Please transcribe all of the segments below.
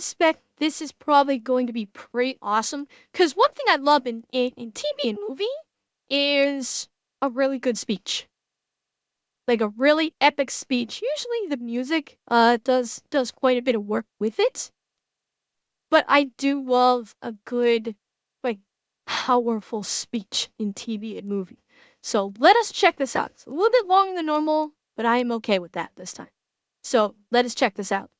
suspect this is probably going to be pretty awesome. Because one thing I love in TV and movie is a really good speech. Like a really epic speech. Usually the music does quite a bit of work with it. But I do love a good, like, powerful speech in TV and movie. So let us check this out. It's a little bit longer than normal, but I am okay with that this time. So let us check this out.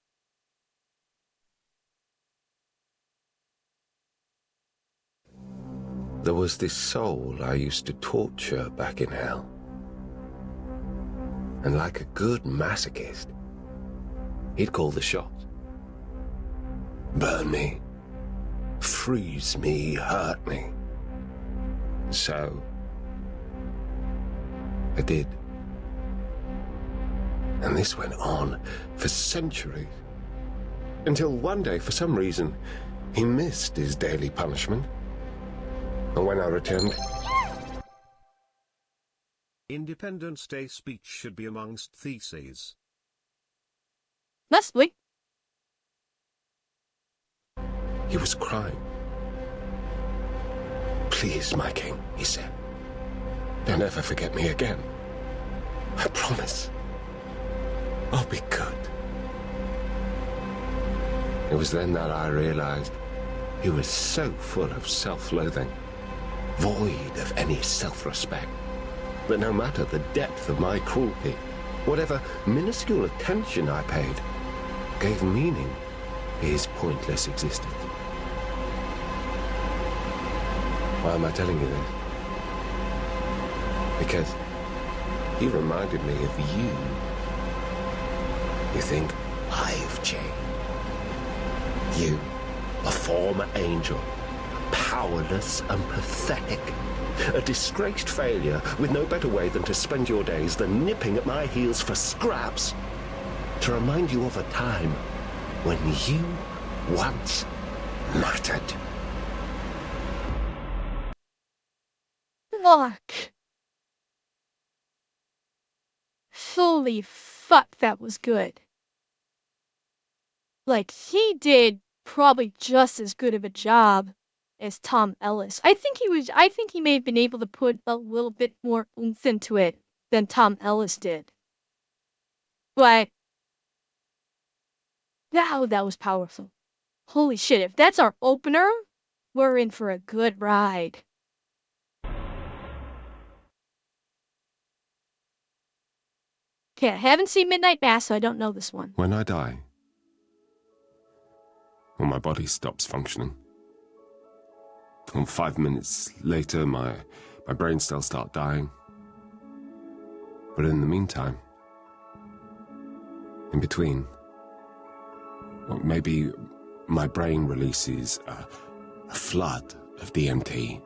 There was this soul I used to torture back in hell. And like a good masochist, he'd call the shots. Burn me, freeze me, hurt me. So, I did. And this went on for centuries. Until one day, for some reason, he missed his daily punishment. And when I returned... Independence Day speech should be amongst theses. Leslie. He was crying. Please, my king, he said. Don't ever forget me again. I promise. I'll be good. It was then that I realized he was so full of self-loathing, void of any self-respect, that no matter the depth of my cruelty, whatever minuscule attention I paid, gave meaning to his pointless existence. Why am I telling you this? Because he reminded me of you. You think I've changed? You, a former angel, powerless and pathetic, a disgraced failure with no better way than to spend your days than nipping at my heels for scraps, to remind you of a time when you once mattered. Fuck. Holy fuck, that was good. Like, he did probably just as good of a job as Tom Ellis. I think he may have been able to put a little bit more oomph into it than Tom Ellis did. But that was powerful. Holy shit, if that's our opener, we're in for a good ride. Okay, I haven't seen Midnight Mass, so I don't know this one. When I die, when my body stops functioning, and 5 minutes later my brain cells start dying. But in the meantime, in between, well, maybe my brain releases a flood of DMT,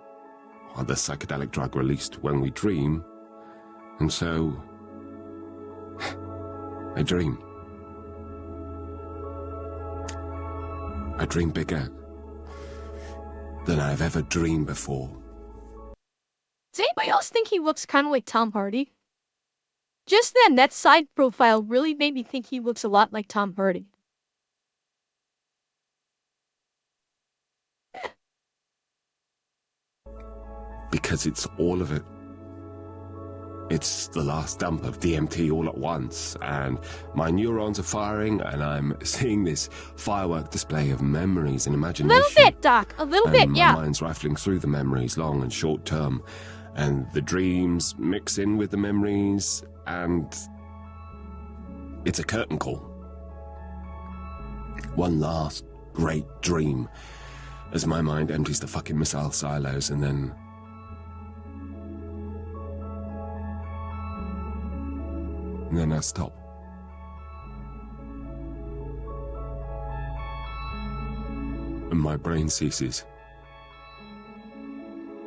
or the psychedelic drug released when we dream, and so I dream. I dream bigger than I've ever dreamed before. Does anybody else think he looks kind of like Tom Hardy? Just then, that side profile really made me think he looks a lot like Tom Hardy. Because it's all of it. It's the last dump of DMT all at once, and my neurons are firing, and I'm seeing this firework display of memories and imagination. A little bit, Doc. A little bit, yeah. My mind's rifling through the memories, long and short term, and the dreams mix in with the memories, and it's a curtain call. One last great dream, as my mind empties the fucking missile silos, and then I stop. And my brain ceases.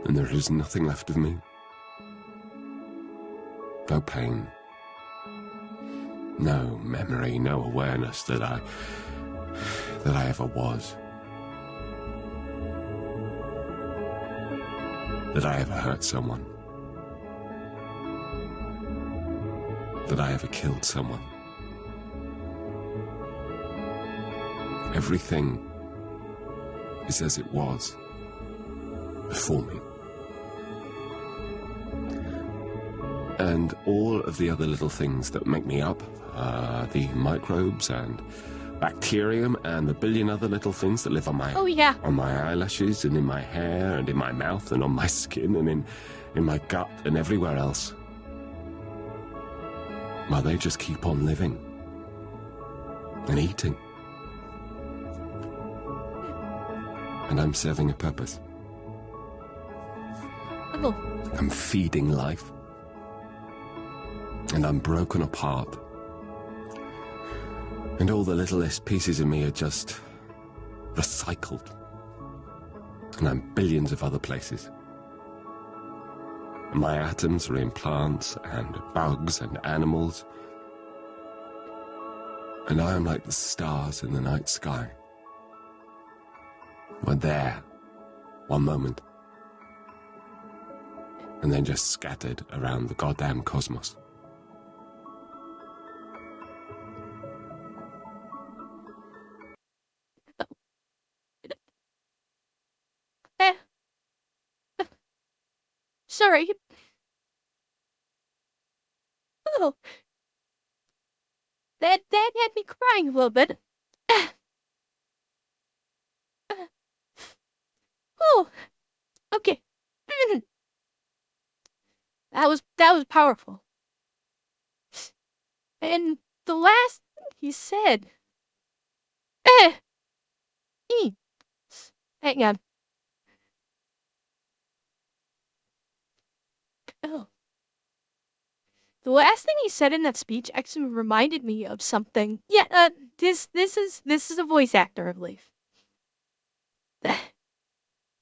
And there is nothing left of me. No pain. No memory, no awareness that I ever was. That I ever hurt someone. That I ever killed someone. Everything is as it was before me. And all of the other little things that make me up, the microbes and bacterium and the billion other little things that live on my on my eyelashes and in my hair and in my mouth and on my skin and in my gut and everywhere else. Well, they just keep on living and eating. And I'm serving a purpose. Oh. I'm feeding life. And I'm broken apart. And all the littlest pieces of me are just recycled. And I'm billions of other places. And my atoms are in plants and bugs and animals. And I am like the stars in the night sky. We're there, one moment. And then just scattered around the goddamn cosmos. Sorry. Oh. That had me crying a little bit. Oh. Okay. That was powerful. And the last thing he said. Hang on. Oh. The last thing he said in that speech actually reminded me of something. Yeah, this is a voice actor, I believe.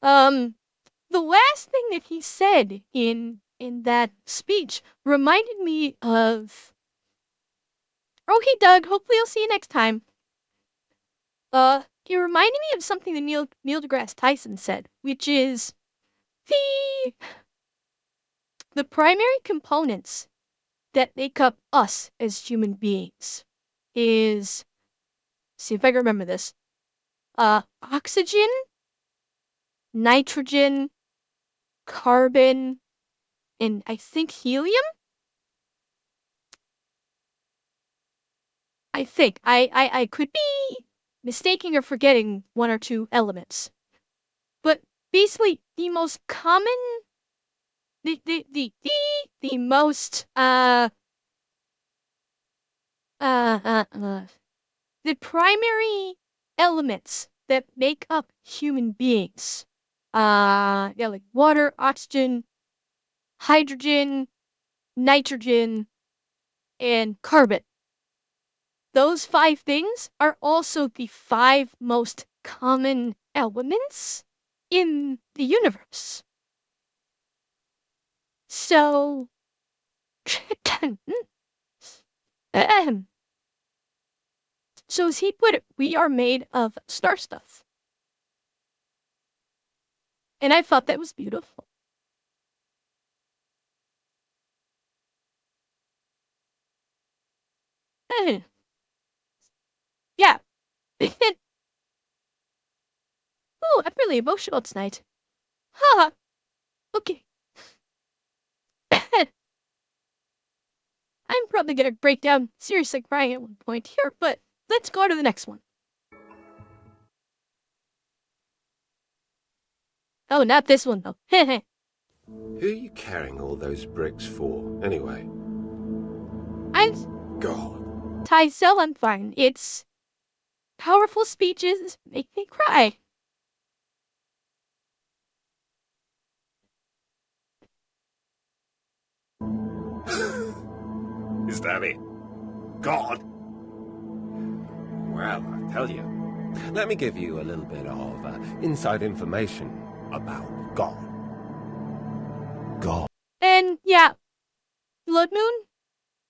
The last thing that he said in that speech reminded me of. Okay, Doug. Hopefully, I'll see you next time. He reminded me of something that Neil deGrasse Tyson said, which is the primary components that make up us as human beings is, see if I can remember this, oxygen, nitrogen, carbon, and I think helium? I think. I could be mistaking or forgetting one or two elements. But basically, the most common, the most, the primary elements that make up human beings. Yeah, like water, oxygen, hydrogen, nitrogen, and carbon. Those 5 things are also the 5 most common elements in the universe. So, so as he put it, we are made of star stuff. And I thought that was beautiful. Yeah. Oh, I'm really emotional tonight. Haha. Okay. I'm probably gonna break down seriously crying at one point here, but let's go to the next one. Oh, not this one though. Who are you carrying all those bricks for, anyway? God. Tysel, I'm fine. It's powerful speeches make me cry. Is that it? God? Well, I tell you. Let me give you a little bit of inside information about God. God. And yeah, Blood Moon,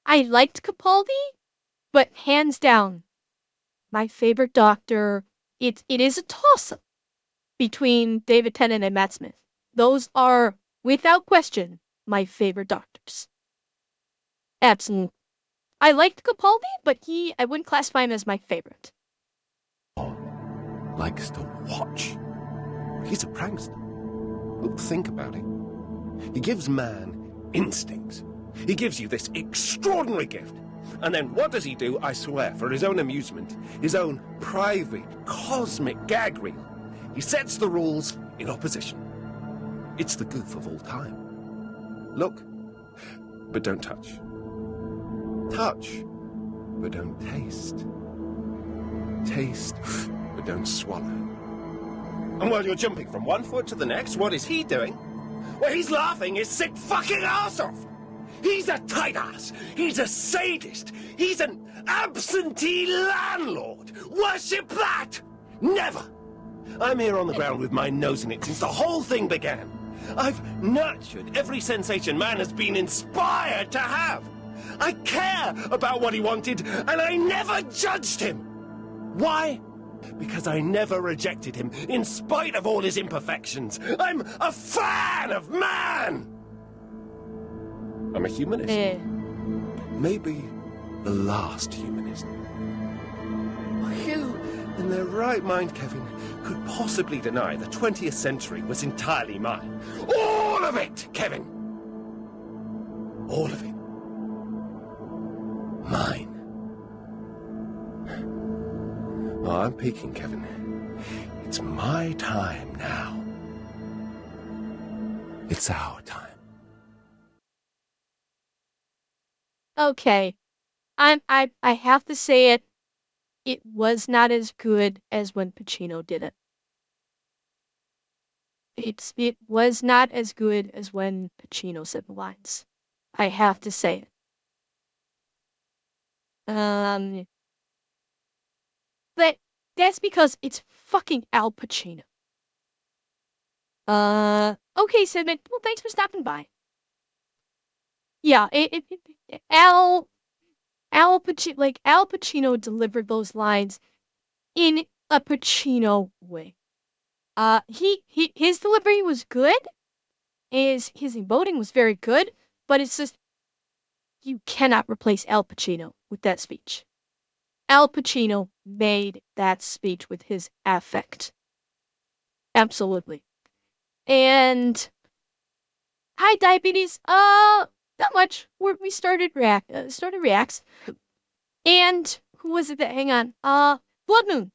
I liked Capaldi, but hands down, my favorite Doctor, it is a toss-up between David Tennant and Matt Smith. Those are, without question, my favorite Doctors. Absolutely. I liked Capaldi, but I wouldn't classify him as my favorite. likes to watch. He's a prankster. Look, think about it. He gives man instincts. He gives you this extraordinary gift. And then what does he do, I swear, for his own amusement, his own private, cosmic gag reel? He sets the rules in opposition. It's the goof of all time. Look, but don't touch. Touch, but don't taste. Taste, but don't swallow. And while you're jumping from one foot to the next, what is he doing? Well, he's laughing his sick fucking ass off. He's a tight ass. He's a sadist. He's an absentee landlord. Worship that! Never! I'm here on the ground with my nose in it since the whole thing began. I've nurtured every sensation man has been inspired to have. I care about what he wanted, and I never judged him. Why? Because I never rejected him, in spite of all his imperfections. I'm a fan of man! I'm a humanist. Maybe the last humanist. Who in their right mind, Kevin, could possibly deny the 20th century was entirely mine? All of it, Kevin! All of it. Mine. Oh, I'm peaking, Kevin. It's my time now. It's our time. Okay. I have to say it. It was not as good as when Pacino did it. It was not as good as when Pacino said the lines. I have to say it. But that's because it's fucking Al Pacino. Okay, Sidman. Well, thanks for stopping by. Yeah, Al Pacino delivered those lines in a Pacino way. His delivery was good. His emoting was very good, but it's just you cannot replace Al Pacino with that speech. Al Pacino made that speech with his affect. Absolutely. And hi, diabetes. Not much. We started reacts. And who was it that? Hang on. Blood Moon.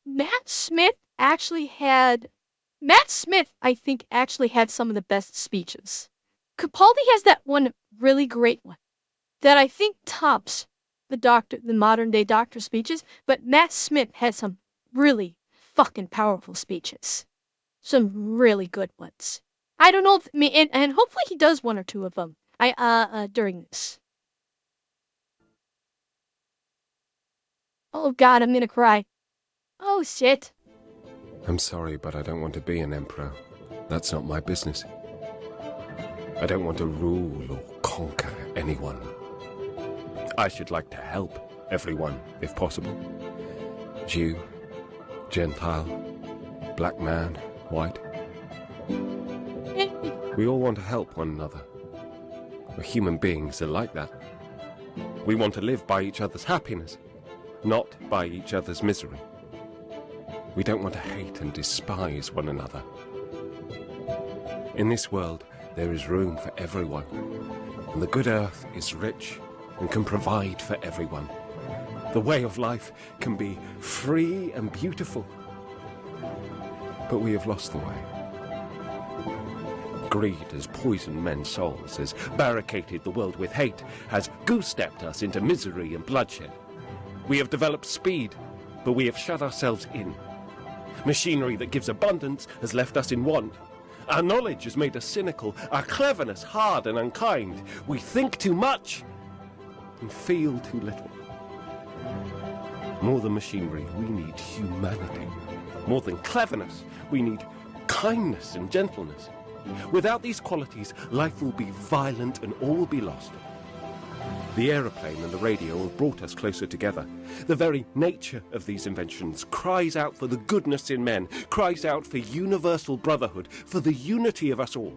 Matt Smith, I think, actually had some of the best speeches. Capaldi has that one really great one that I think tops the modern day doctor speeches, but Matt Smith has some really fucking powerful speeches. Some really good ones. I don't know if and hopefully he does one or two of them. During this. Oh god, I'm gonna cry. Oh shit. I'm sorry, but I don't want to be an emperor. That's not my business. I don't want to rule or conquer anyone. I should like to help everyone, if possible. Jew, Gentile, black man, white. We all want to help one another. We're human beings are like that. We want to live by each other's happiness, not by each other's misery. We don't want to hate and despise one another. In this world, there is room for everyone, and the good earth is rich and can provide for everyone. The way of life can be free and beautiful, but we have lost the way. Greed has poisoned men's souls, has barricaded the world with hate, has goose-stepped us into misery and bloodshed. We have developed speed, but we have shut ourselves in. Machinery that gives abundance has left us in want. Our knowledge has made us cynical, our cleverness hard and unkind. We think too much and feel too little. More than machinery, we need humanity. More than cleverness, we need kindness and gentleness. Without these qualities, life will be violent and all will be lost. The aeroplane and the radio have brought us closer together. The very nature of these inventions cries out for the goodness in men, cries out for universal brotherhood, for the unity of us all.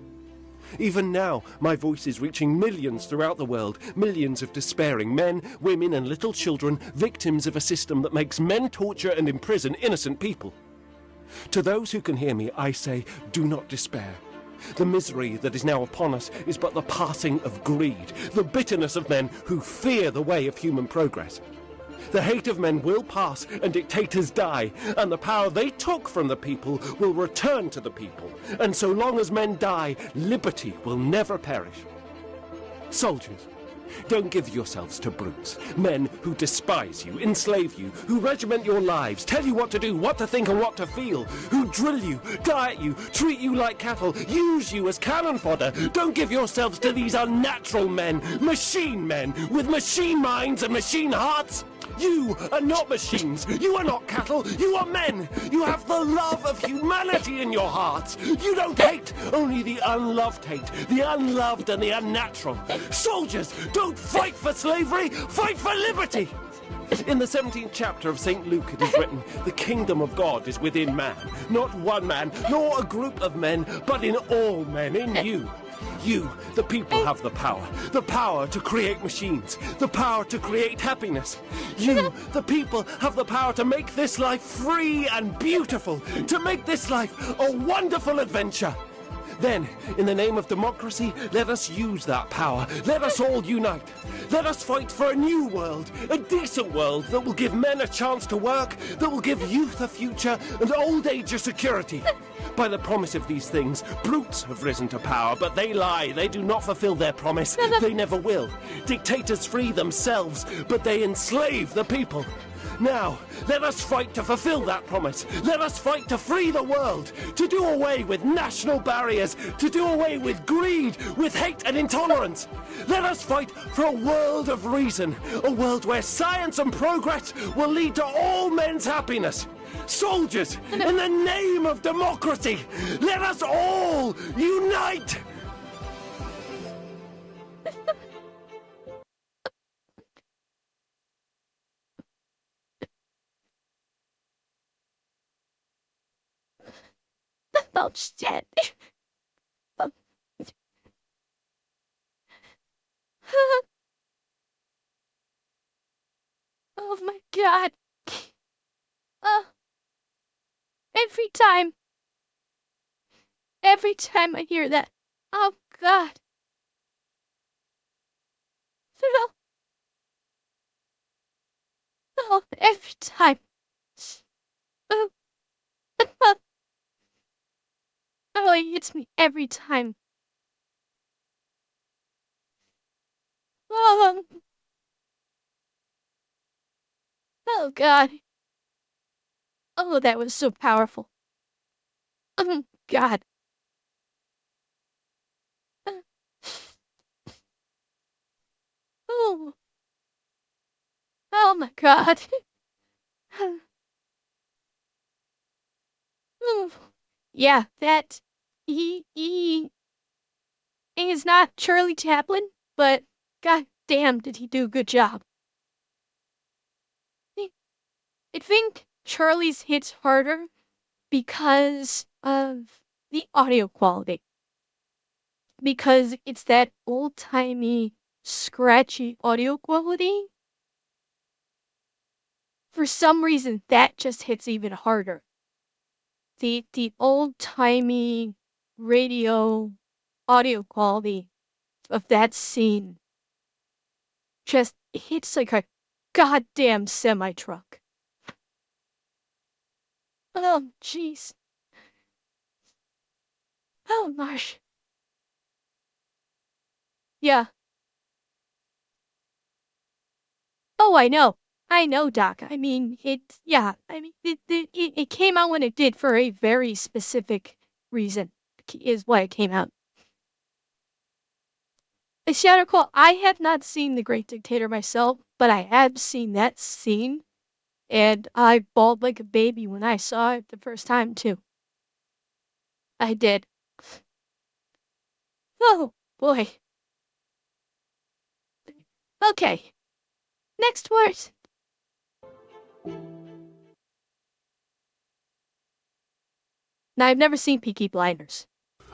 Even now, my voice is reaching millions throughout the world, millions of despairing men, women and little children, victims of a system that makes men torture and imprison innocent people. To those who can hear me, I say, do not despair. The misery that is now upon us is but the passing of greed, the bitterness of men who fear the way of human progress. The hate of men will pass and dictators die, and the power they took from the people will return to the people. And so long as men die, liberty will never perish. Soldiers, don't give yourselves to brutes, men who despise you, enslave you, who regiment your lives, tell you what to do, what to think and what to feel, who drill you, diet you, treat you like cattle, use you as cannon fodder. Don't give yourselves to these unnatural men with machine minds and machine hearts. You are not machines. You are not cattle. You are men. You have the love of humanity in your hearts. You don't hate. Only the unloved hate. The unloved and the unnatural. Soldiers, don't fight for slavery. Fight for liberty. In the 17th chapter of St. Luke it is written, the kingdom of God is within man. Not one man, nor a group of men, but in all men, in you. You, the people, have the power to create machines, the power to create happiness. You, the people, have the power to make this life free and beautiful, to make this life a wonderful adventure. Then, in the name of democracy, let us use that power. Let us all unite. Let us fight for a new world, a decent world that will give men a chance to work, that will give youth a future, and old age a security. By the promise of these things, brutes have risen to power, but they lie. They do not fulfill their promise. They never will. Dictators free themselves, but they enslave the people. Now, let us fight to fulfill that promise. Let us fight to free the world, to do away with national barriers, to do away with greed, with hate and intolerance. Let us fight for a world of reason, a world where science and progress will lead to all men's happiness. Soldiers, in the name of democracy, let us all unite! Oh, shit. Oh my god. Uh, every time I hear that. Oh god. Oh, every time. Oh, oh, it hits me every time. Oh, oh god. Oh, that was so powerful. Oh god. Oh, oh my god. Yeah, that he is not Charlie Chaplin, but god damn did he do a good job. I think Charlie's hits harder because of the audio quality. Because it's that old-timey, scratchy audio quality. For some reason, that just hits even harder. The old-timey radio audio quality of that scene just hits like a goddamn semi-truck. Oh, jeez. Oh, Marsh. Yeah. Oh, I know. I know, Doc. I mean, it came out when it did for a very specific reason, is why it came out. A Shadow Call, I have not seen The Great Dictator myself, but I have seen that scene, and I bawled like a baby when I saw it the first time, too. I did. Oh, boy. Okay. Next word. Now, I've never seen Peaky Blinders.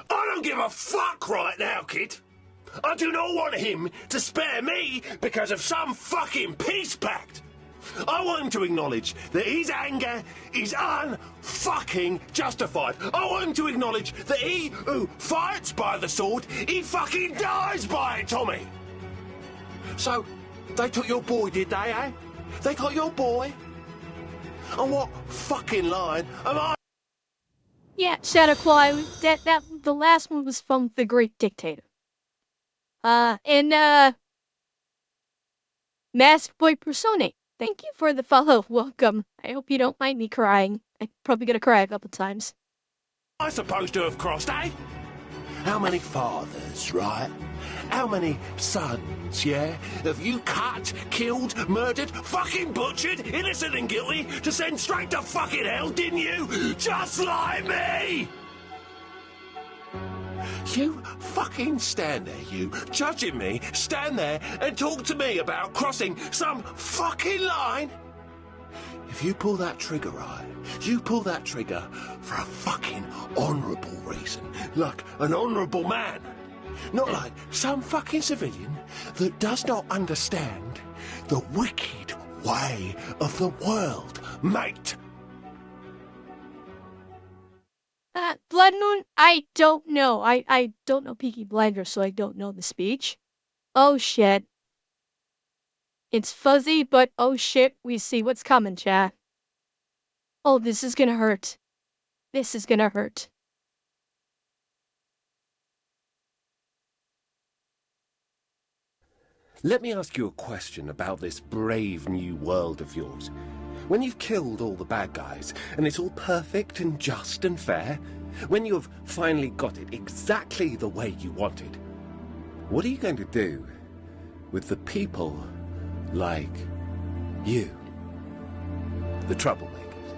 I don't don't give a fuck right now, kid. I do not want him to spare me because of some fucking peace pact. I want him to acknowledge that his anger is unfucking justified. I want him to acknowledge that he who fights by the sword, he fucking dies by it, Tommy. So, they took your boy, did they, eh? They got your boy? And what fucking line am I? Yeah, Shadow Claw, the last one was from The Great Dictator. Masked Boy Persona, thank you for the follow. Welcome. I hope you don't mind me crying. I'm probably gonna cry a couple times. I supposed to have crossed, eh? How many fathers, right? How many sons, yeah? Have you cut, killed, murdered, fucking butchered, innocent and guilty, to send straight to fucking hell, didn't you? Just like me! You fucking stand there, you, judging me, stand there and talk to me about crossing some fucking line? If you pull that trigger, right, you pull that trigger for a fucking honourable reason, like an honourable man. Not like some fucking civilian that does not understand the wicked way of the world, mate. Blood Moon, I don't know. I don't know Peaky Blinders, so I don't know the speech. Oh shit. It's fuzzy, but oh shit, we see what's coming, chat. Oh, this is gonna hurt. This is gonna hurt. Let me ask you a question about this brave new world of yours. When you've killed all the bad guys, and it's all perfect and just and fair, when you have finally got it exactly the way you wanted, what are you going to do with the people like you? The troublemakers.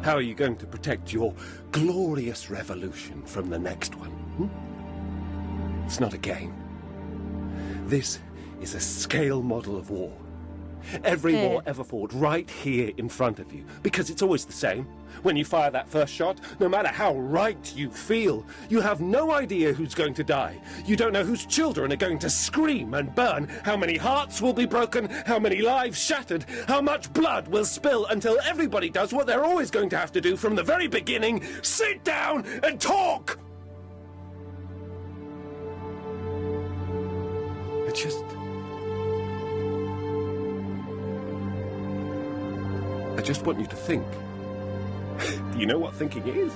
How are you going to protect your glorious revolution from the next one? It's not a game. This is a scale model of war. Every war ever fought right here in front of you, because it's always the same. When you fire that first shot, no matter how right you feel, you have no idea who's going to die. You don't know whose children are going to scream and burn, how many hearts will be broken, how many lives shattered, how much blood will spill, until everybody does what they're always going to have to do from the very beginning: sit down and talk! I just want you to think. Do you know what thinking is?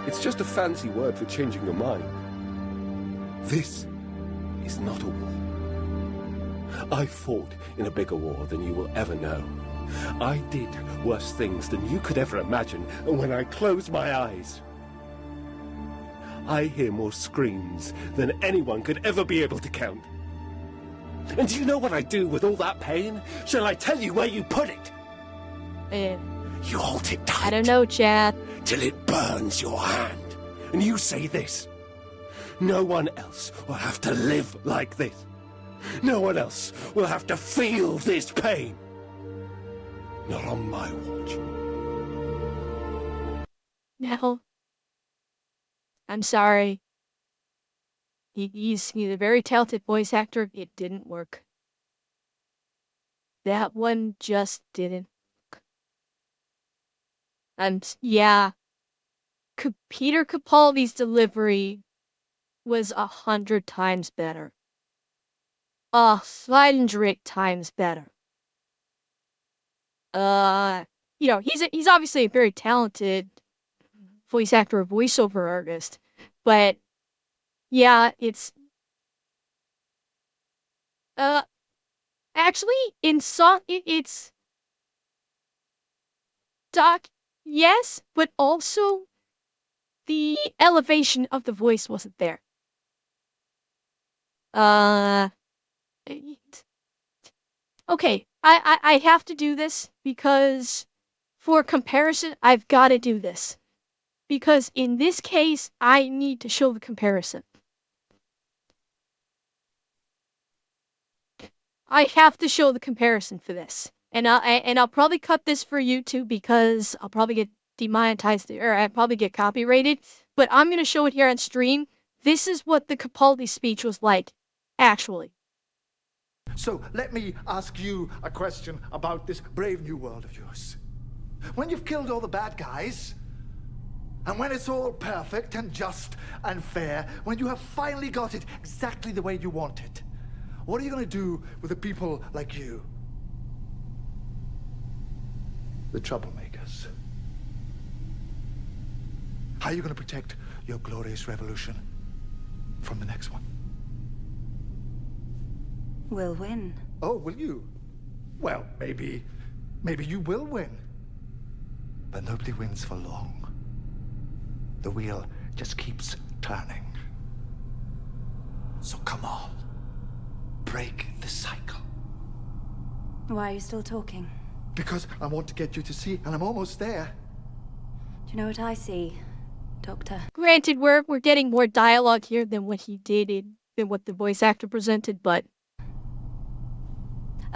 It's just a fancy word for changing your mind. This is not a war. I fought in a bigger war than you will ever know. I did worse things than you could ever imagine, and when I close my eyes, I hear more screams than anyone could ever be able to count. And do you know what I do with all that pain? Shall I tell you where you put it? You hold it tight. I don't know, Chad. Till it burns your hand. And you say this: no one else will have to live like this. No one else will have to feel this pain. Not on my watch. No. I'm sorry. He's a very talented voice actor. It didn't work. That one just didn't. And yeah, Peter Capaldi's delivery was 100 times better. 100 times better. He's obviously a very talented voice actor, voiceover artist, but yeah, it's actually in song it's Doc. Yes, but also the elevation of the voice wasn't there. Okay, I have to do this because for comparison, I've got to do this. Because in this case, I need to show the comparison. I have to show the comparison for this. And I'll probably cut this for YouTube because I'll probably get demonetized or I'll probably get copyrighted. but I'm going to show it here on stream. This is what the Capaldi speech was like, actually. So let me ask you a question about this brave new world of yours. When you've killed all the bad guys, and when it's all perfect and just and fair, when you have finally got it exactly the way you want it, what are you going to do with the people like you? The troublemakers. How are you going to protect your glorious revolution from the next one? We'll win. Oh, will you? Well, maybe you will win. But nobody wins for long. The wheel just keeps turning. So come on. Break the cycle. Why are you still talking? Because I want to get you to see, and I'm almost there. Do you know what I see, Doctor? Granted, we're getting more dialogue here than what he did than what the voice actor presented, but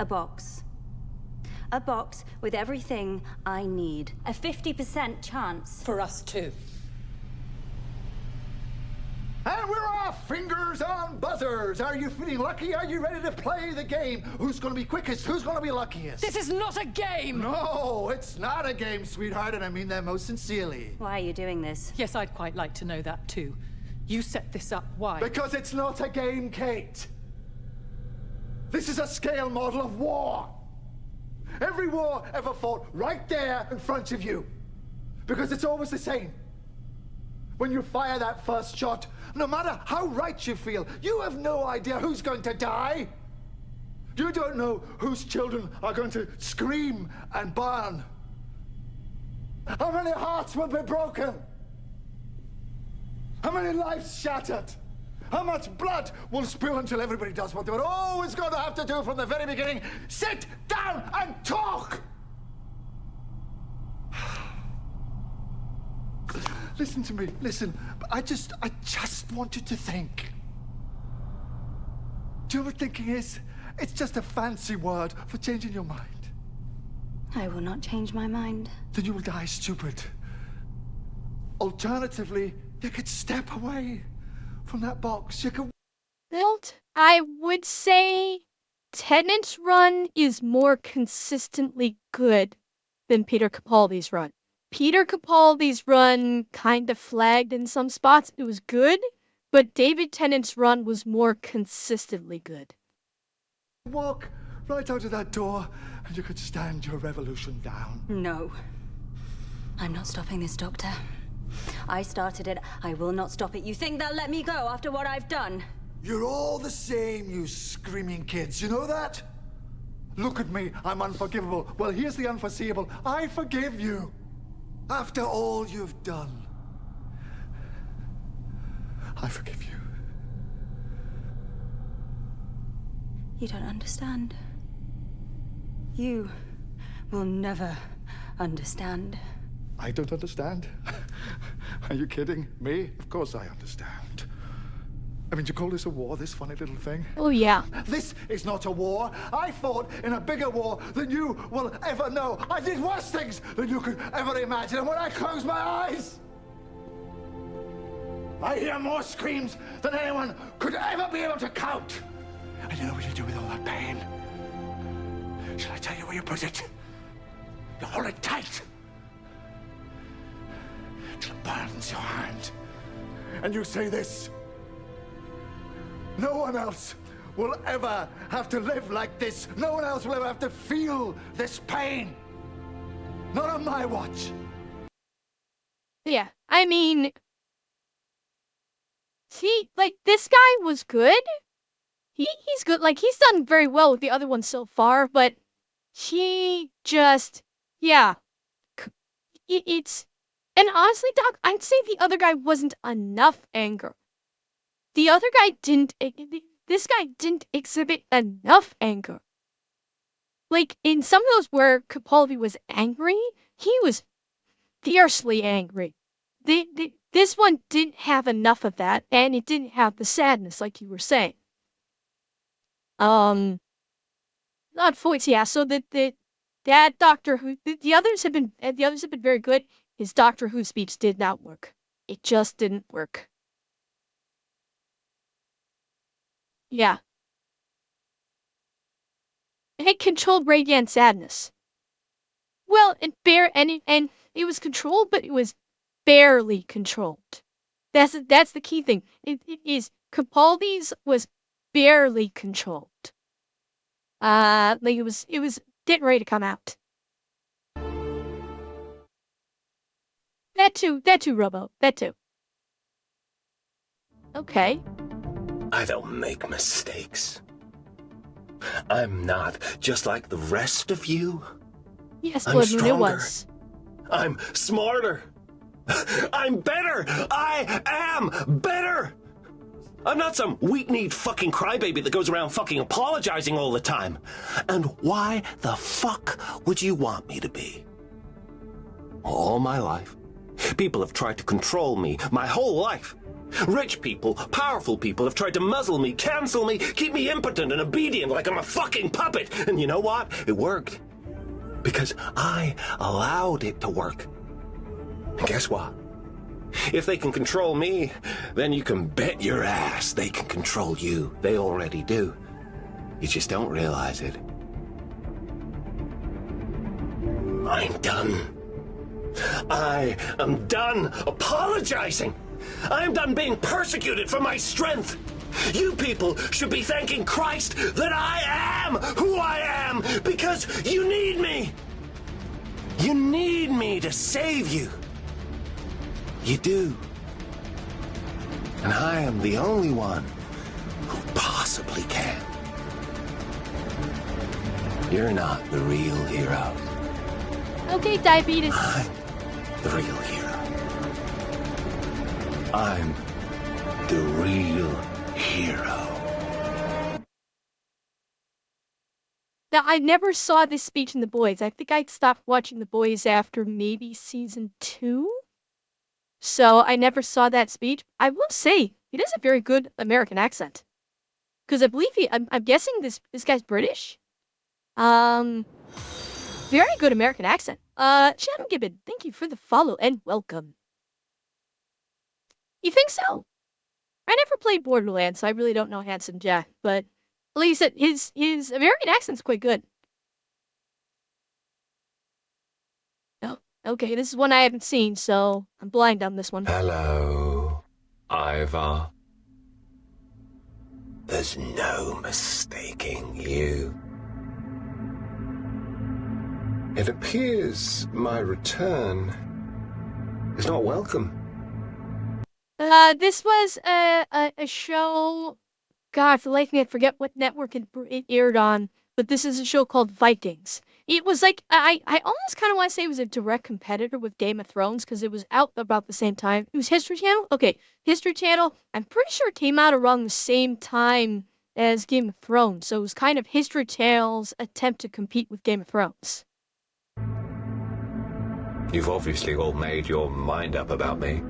A box. A box with everything I need. A 50% chance. For us too. And we're off! Fingers on buzzers! Are you feeling lucky? Are you ready to play the game? Who's gonna be quickest? Who's gonna be luckiest? This is not a game! No, it's not a game, sweetheart, and I mean that most sincerely. Why are you doing this? Yes, I'd quite like to know that too. You set this up, why? Because it's not a game, Kate. This is a scale model of war. Every war ever fought right there in front of you. Because it's always the same. When you fire that first shot, no matter how right you feel, you have no idea who's going to die. You don't know whose children are going to scream and burn. How many hearts will be broken? How many lives shattered? How much blood will spill until everybody does what they were always going to have to do from the very beginning? Sit down and talk! Listen to me, listen. I just want you to think. Do you know what thinking is? It's just a fancy word for changing your mind. I will not change my mind. Then you will die stupid. Alternatively, you could step away from that box. You could... I would say Tennant's run is more consistently good than Peter Capaldi's run. Peter Capaldi's run kind of flagged in some spots. It was good, but David Tennant's run was more consistently good. Walk right out of that door and you could stand your revolution down. No. I'm not stopping this, Doctor. I started it. I will not stop it. You think they'll let me go after what I've done? You're all the same, you screaming kids. You know that? Look at me. I'm unforgivable. Well, here's the unforeseeable. I forgive you. After all you've done, I forgive you. You don't understand. You will never understand. I don't understand? Are you kidding me? Of course I understand. I mean, you call this a war, this funny little thing? Oh, yeah. This is not a war. I fought in a bigger war than you will ever know. I did worse things than you could ever imagine. And when I close my eyes, I hear more screams than anyone could ever be able to count. And you know what you do with all that pain? Shall I tell you where you put it? You hold it tight till it burns your hand. And you say this: no one else will ever have to live like this. No one else will ever have to feel this pain. Not on my watch. Yeah, I mean, this guy was good. He's good. Like, he's done very well with the other one so far, but he just, yeah. And honestly, Doc, I'd say the other guy wasn't enough anger. The other guy this guy didn't exhibit enough anger. Like, in some of those where Capaldi was angry, he was fiercely angry. This one didn't have enough of that, and it didn't have the sadness, like you were saying. Not voice, yeah. So that Doctor Who, the others have been very good. His Doctor Who speech did not work. It just didn't work. Yeah. It controlled radiant sadness. Well, and it was controlled, but it was barely controlled. That's the key thing. It is Capaldi's was barely controlled. Like it was getting ready to come out. That too, Robo. That too. Okay. I don't make mistakes. I'm not just like the rest of you. Yes, I'm Blood Moon, it stronger. was. I'm smarter. I'm better. I am better. I'm not some weak-kneed fucking crybaby that goes around fucking apologizing all the time. And why the fuck would you want me to be? All my life, people have tried to control me my whole life. Rich people, powerful people have tried to muzzle me, cancel me, keep me impotent and obedient like I'm a fucking puppet. And you know what? It worked. Because I allowed it to work. And guess what? If they can control me, then you can bet your ass they can control you. They already do. You just don't realize it. I'm done. I am done apologizing. I'm done being persecuted for my strength. You people should be thanking Christ that I am who I am because you need me. You need me to save you. You do. And I am the only one who possibly can. You're not the real hero. Okay, Diabetes. I'm the real hero. I'm the real hero. Now, I never saw this speech in The Boys. I think I stopped watching The Boys after maybe season 2. So I never saw that speech. I will say, he does a very good American accent. Because I believe I'm guessing this guy's British. Very good American accent. Shannon Gibbon, thank you for the follow and welcome. You think so? I never played Borderlands, so I really don't know Handsome Jack, but at least his American accent's quite good. Oh, okay, this is one I haven't seen, so I'm blind on this one. Hello, Ivar. There's no mistaking you. It appears my return is not welcome. This was a show. God, for the life of me, I forget what network it aired on, but this is a show called Vikings. It was like I almost kind of want to say it was a direct competitor with Game of Thrones because it was out about the same time. It was History Channel. Okay, History Channel. I'm pretty sure it came out around the same time as Game of Thrones, so it was kind of History Channel's attempt to compete with Game of Thrones. You've obviously all made your mind up about me.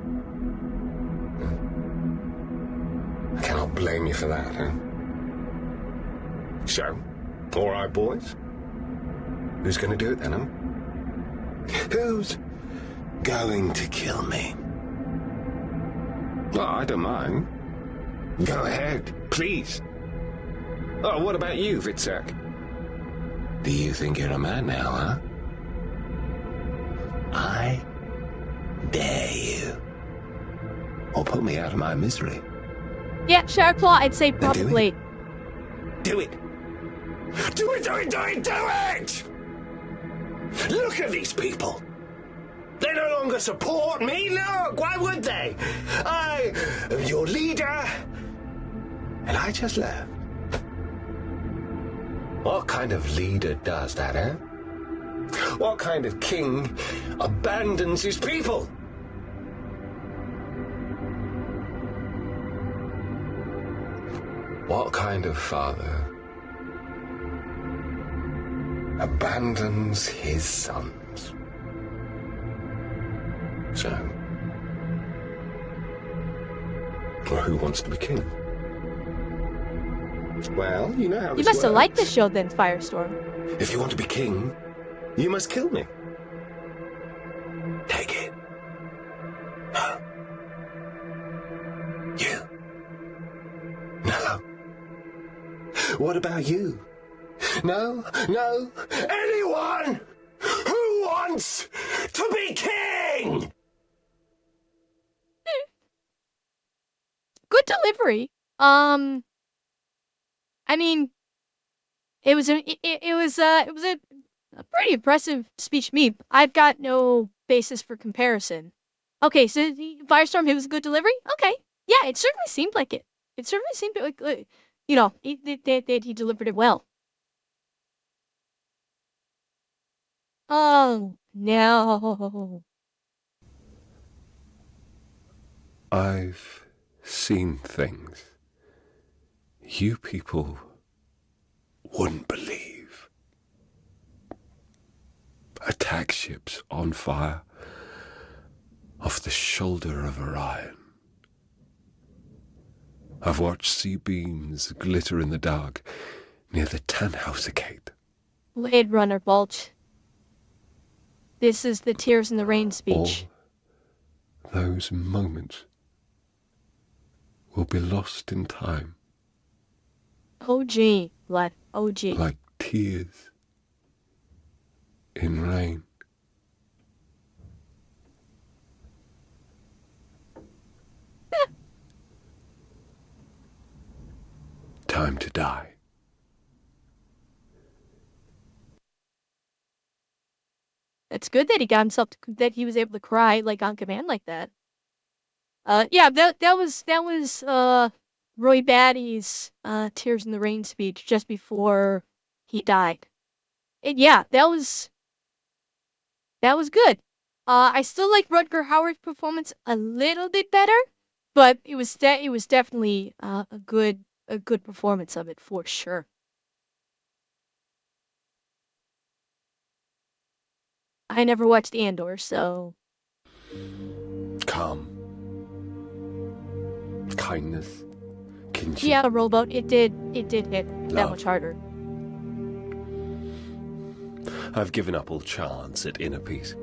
I cannot blame you for that, huh? So, all right, boys. Who's going to do it then, huh? Who's going to kill me? Oh, I don't mind. Go ahead, please. Oh, what about you, Vitzek? Do you think you're a man now, huh? I dare you. Or put me out of my misery. Yeah, Sharklaw, I'd say probably. Do it. Do it, do it, do it, do it! Look at these people. They no longer support me. Look, why would they? I am your leader. And I just left. What kind of leader does that, eh? What kind of king abandons his people? What kind of father abandons his sons? So, well, who wants to be king? Well, you know how this You must have works. liked the show then, Firestorm. If you want to be king, you must kill me. Take it. No. What about you? No? No? Anyone who wants to be king? Good delivery. I mean, it was a pretty impressive speech to me. I've got no basis for comparison. Okay, so Firestorm, it was a good delivery? Okay. Yeah, it certainly seemed like it. It certainly seemed like, he delivered it well. Oh, no. I've seen things you people wouldn't believe. Attack ships on fire off the shoulder of Orion. I've watched sea beams glitter in the dark near the Tannhauser-Gate. Blade Runner, Balch. This is the Tears in the Rain speech. All those moments will be lost in time. OG, blood. OG. Like tears in rain. Time to die. It's good that he got himself that he was able to cry like on command like that. Yeah, that was Roy Batty's Tears in the Rain speech just before he died. And yeah, that was good. I still like Rutger Hauer's performance a little bit better, but it was definitely a good performance of it for sure. I never watched Andor, so Calm. Kindness. Kinship. yeah, Rowboat, it did hit that Love. much harder. I've given up all chance at inner peace.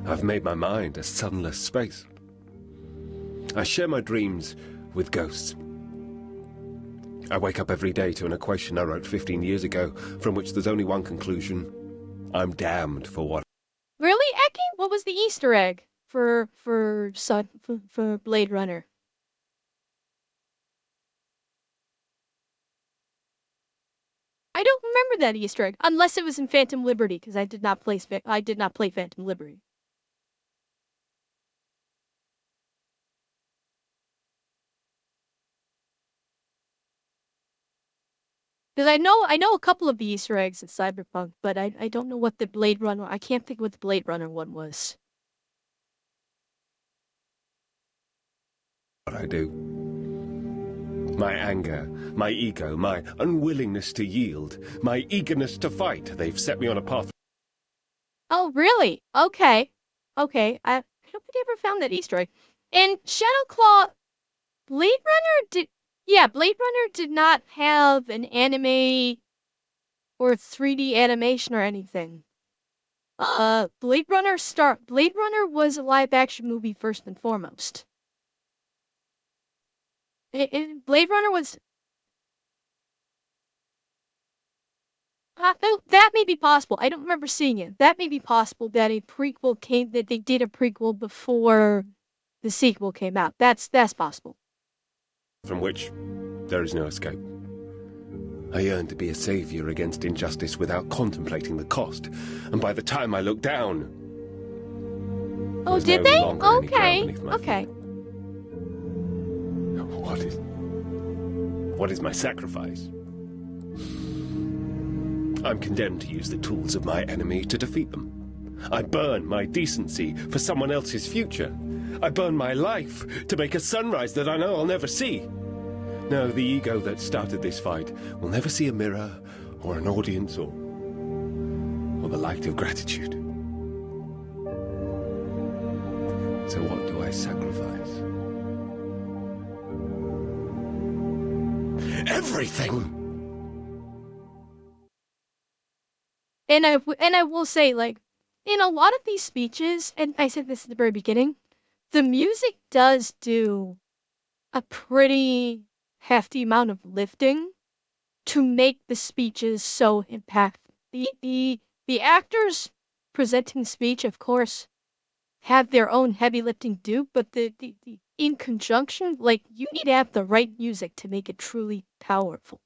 I've made my mind a sunless space. I share my dreams with ghosts. I wake up every day to an equation I wrote 15 years ago, from which there's only one conclusion. I'm damned for what. Really, Eki? What was the Easter egg for Blade Runner? I don't remember that Easter egg, unless it was in Phantom Liberty, because I did not play Phantom Liberty. Because I know a couple of the Easter eggs in Cyberpunk, but I don't know what the Blade Runner. I can't think what the Blade Runner one was. What I do. My anger, my ego, my unwillingness to yield, my eagerness to fight, they've set me on a path. Oh, really? Okay. Okay. I don't think I ever found that Easter egg. And Shadowclaw, Blade Runner Blade Runner did not have an anime or 3D animation or anything. Blade Runner was a live action movie first and foremost. Blade Runner was that may be possible. I don't remember seeing it. That may be possible that that they did a prequel before the sequel came out. That's possible. From which there is no escape. I yearn to be a savior against injustice without contemplating the cost, and by the time I look down... Oh, there's did no they? longer any ground Okay. beneath my Okay. feet. What is my sacrifice? I'm condemned to use the tools of my enemy to defeat them. I burn my decency for someone else's future. I burn my life to make a sunrise that I know I'll never see. No, the ego that started this fight will never see a mirror or an audience or the light of gratitude. So what do I sacrifice? Everything! And I will say, like, in a lot of these speeches, and I said this at the very beginning, the music does do a pretty hefty amount of lifting. to make the speeches so impactful. The actors presenting speech, of course, have their own heavy lifting do, but the in conjunction, like you need to have the right music to make it truly powerful.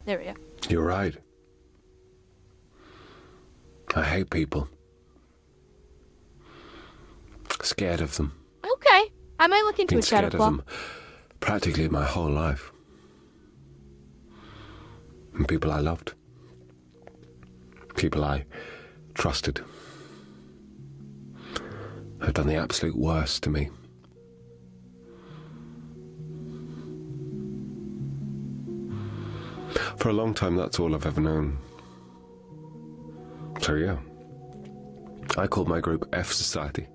There we go. You're right. I hate people. Scared of them. Okay, I might look into Been it, Shadow scared of Claw. them practically my whole life. And people I loved. People I trusted. Have done the absolute worst to me. For a long time, that's all I've ever known. So yeah, I called my group F Society.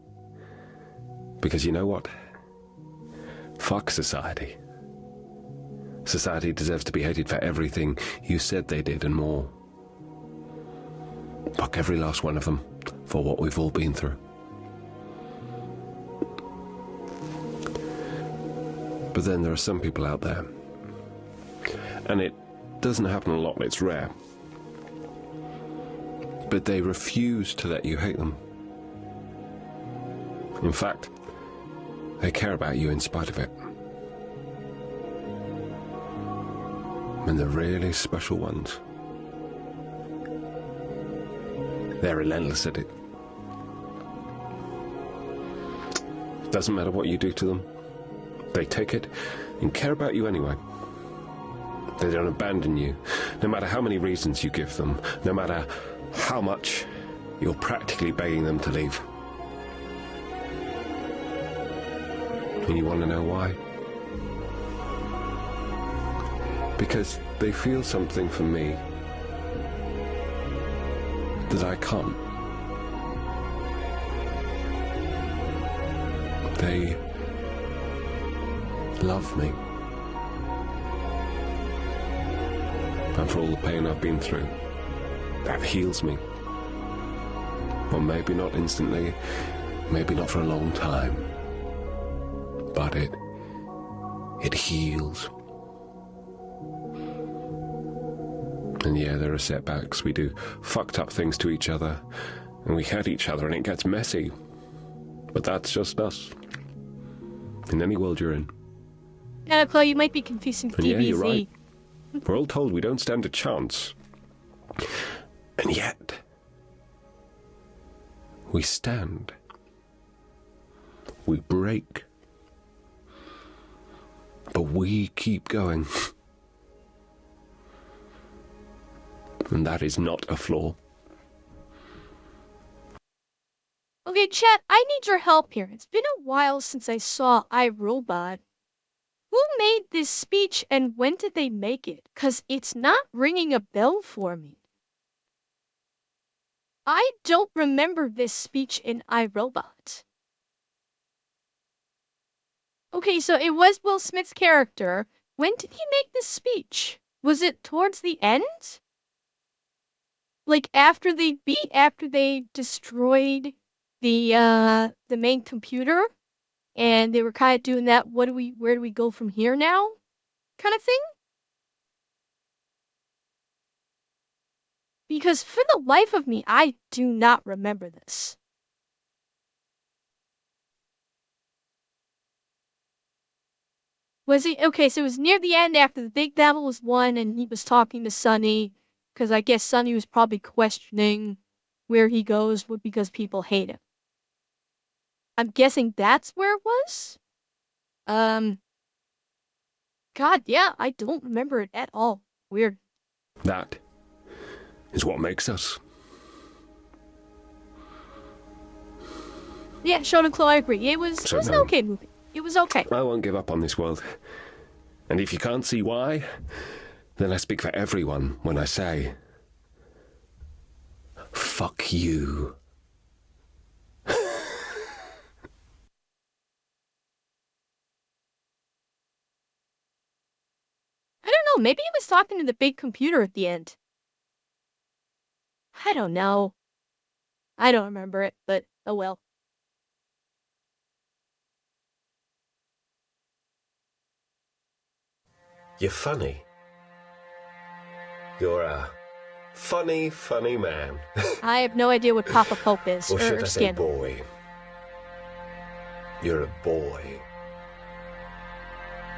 Because you know what? Fuck society. Society deserves to be hated for everything you said they did and more. Fuck every last one of them for what we've all been through. But then there are some people out there, and it doesn't happen a lot, it's rare, but they refuse to let you hate them. In fact, they care about you in spite of it. And the really special ones, they're relentless at it. Doesn't matter what you do to them, they take it and care about you anyway. They don't abandon you, no matter how many reasons you give them, no matter how much you're practically begging them to leave. And you want to know why? Because they feel something for me that I can't. They love me. And for all the pain I've been through, that heals me. Well, maybe not instantly, maybe not for a long time, but it heals. And yeah, there are setbacks. We do fucked up things to each other, and we hurt each other, and it gets messy. But that's just us. In any world you're in. Shadow Claw, you might be confusing And yeah, DBZ. you're right. We're all told we don't stand a chance. And yet, we stand. We break. But we keep going. And that is not a flaw. Okay, chat, I need your help here. It's been a while since I saw iRobot. Who made this speech and when did they make it? 'Cause it's not ringing a bell for me. I don't remember this speech in iRobot. Okay, so it was Will Smith's character. When did he make this speech? Was it towards the end? Like after they destroyed the main computer and they were kind of doing that where do we go from here now kind of thing? Because for the life of me, I do not remember this. Was he okay? So it was near the end after the big battle was won, and he was talking to Sonny, because I guess Sonny was probably questioning where he goes because people hate him. I'm guessing that's where it was. God, yeah, I don't remember it at all. Weird. That is what makes us. Yeah, Shadow Claw, I agree. It was an no. okay movie. It was okay. I won't give up on this world. And if you can't see why, then I speak for everyone when I say, fuck you. I don't know, maybe he was talking to the big computer at the end. I don't know. I don't remember it, but oh well. You're funny. You're a funny, funny man. I have no idea what Papa Pope is, Or should or I say Scandal. boy? You're a boy.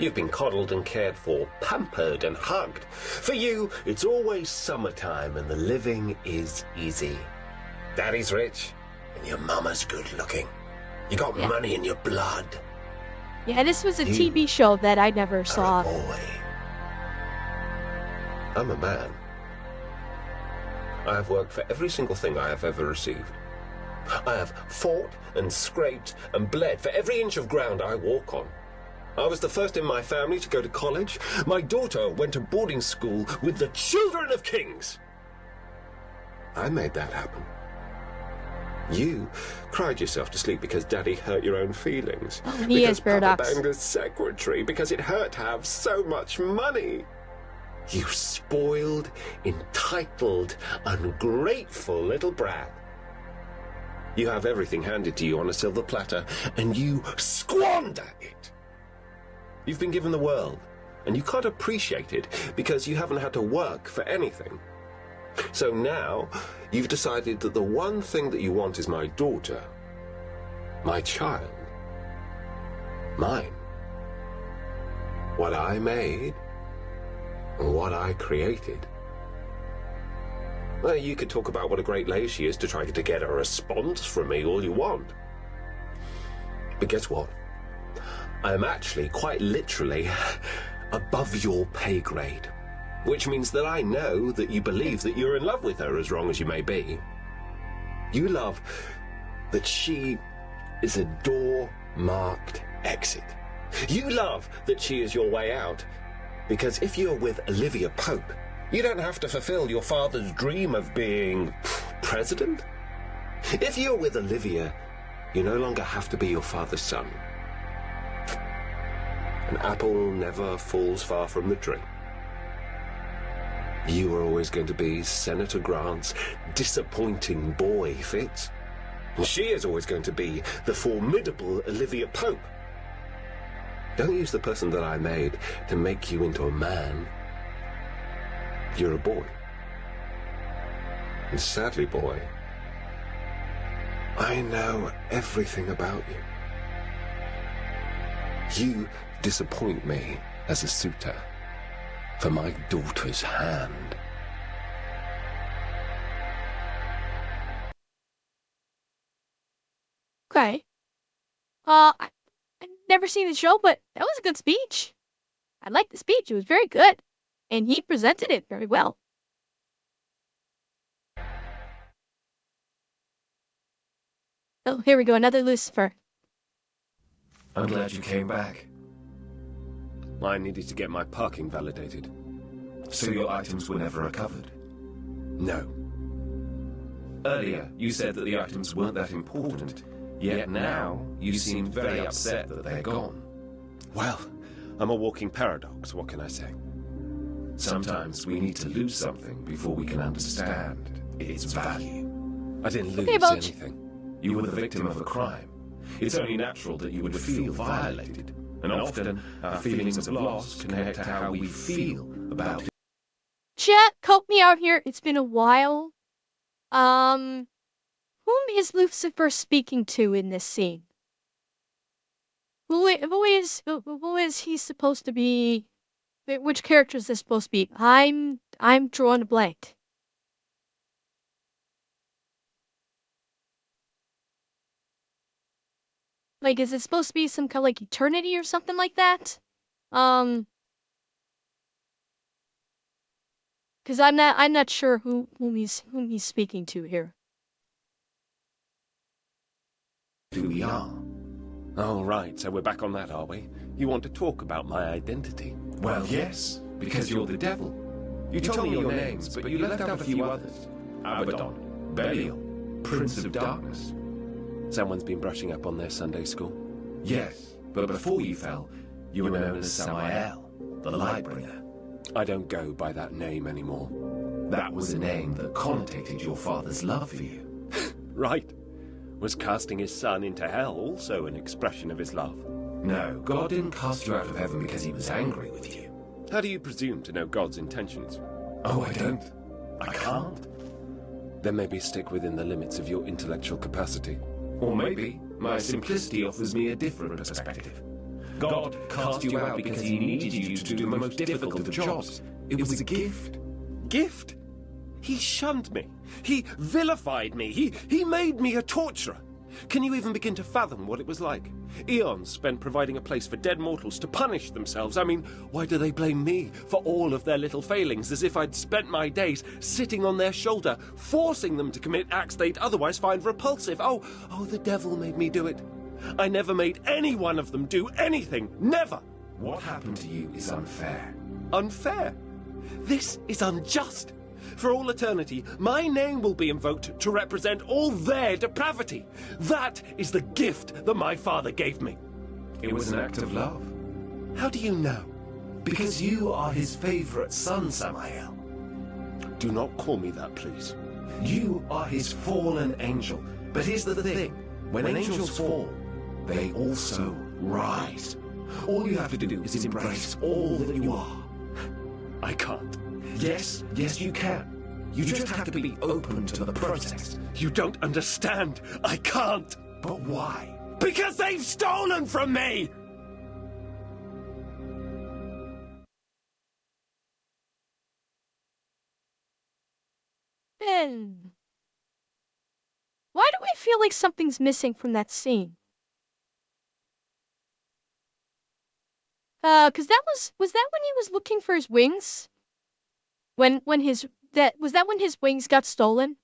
You've been coddled and cared for, pampered and hugged. For you, it's always summertime and the living is easy. Daddy's rich and your mama's good looking. You got money in your blood. Yeah, this was a You TV show that I never Are saw. a boy. I'm a man. I have worked for every single thing I have ever received. I have fought and scraped and bled for every inch of ground I walk on. I was the first in my family to go to college. My daughter went to boarding school with the children of kings. I made that happen. You cried yourself to sleep because Daddy hurt your own feelings. Oh, he is Papa Paradox. banged his secretary because it hurt to have so much money. You spoiled, entitled, ungrateful little brat. You have everything handed to you on a silver platter, and you squander it. You've been given the world, and you can't appreciate it because you haven't had to work for anything. So now, you've decided that the one thing that you want is my daughter, my child, mine. What I made, and what I created. Well, you could talk about what a great lady she is to try to get a response from me all you want. But guess what? I'm actually, quite literally, above your pay grade. Which means that I know that you believe that you're in love with her, as wrong as you may be. You love that she is a door-marked exit. You love that she is your way out. Because if you're with Olivia Pope, you don't have to fulfill your father's dream of being president. If you're with Olivia, you no longer have to be your father's son. An apple never falls far from the tree. You are always going to be Senator Grant's disappointing boy, Fitz. And she is always going to be the formidable Olivia Pope. Don't use the person that I made to make you into a man. You're a boy. And sadly, boy, I know everything about you. You disappoint me as a suitor for my daughter's hand. Okay. I've never seen the show, but that was a good speech. I liked the speech. It was very good. And he presented it very well. Oh, here we go. Another Lucifer. I'm glad you came back. I needed to get my parking validated. So your items were never recovered? No. Earlier, you said that the items weren't that important, yet now you seem very upset that they're gone. Well, I'm a walking paradox, what can I say? Sometimes we need to lose something before we can understand its value. I didn't lose Okay, Bulge. anything. You were the victim of a crime. It's only natural that you would feel violated, and often our feelings of loss connect to how we feel about Chat, help me out here. It's been a while. Whom is Lucifer speaking to in this scene? Who is he supposed to be? Which character is this supposed to be? I'm drawing a blank. Like, is it supposed to be some kind of like eternity or something like that? Because I'm not sure whom he's speaking to here. who we are. Oh, right, so we're back on that, are we? You want to talk about my identity? Well, yes, because you're the devil. You told me your names, but you left out a few others. Abaddon, Belial, Prince of Darkness. Someone's been brushing up on their Sunday school. Yes, but before you fell, you were known as Samael, the Lightbringer. I don't go by that name anymore. That was a name that connotated your father's love for you. Right. Was casting his son into hell also an expression of his love? No, God didn't cast you out of heaven because he was angry with you. How do you presume to know God's intentions? Oh, I don't. I can't. Then maybe stick within the limits of your intellectual capacity. Or maybe my simplicity offers me a different perspective. God cast you out because he needed you to do the most difficult of jobs. It was a gift. Gift? He shunned me. He vilified me. He made me a torturer. Can you even begin to fathom what it was like? Eons spent providing a place for dead mortals to punish themselves. I mean, why do they blame me for all of their little failings, as if I'd spent my days sitting on their shoulder, forcing them to commit acts they'd otherwise find repulsive? Oh, the devil made me do it. I never made any one of them do anything. Never. What happened to you is unfair. Unfair? This is unjust. For all eternity, my name will be invoked to represent all their depravity. That is the gift that my father gave me. It was an act of love. How do you know? Because you are his favorite son, Samael. Do not call me that, please. You are his fallen angel. But here's the thing. When angels fall, they also rise. All you have to do is embrace all that you are. I can't. Yes, you can. You just have to be open to the process. You don't understand. I can't. But why? Because they've stolen from me! Ben. Why do I feel like something's missing from that scene? Cause was that when he was looking for his wings? Was that when his wings got stolen?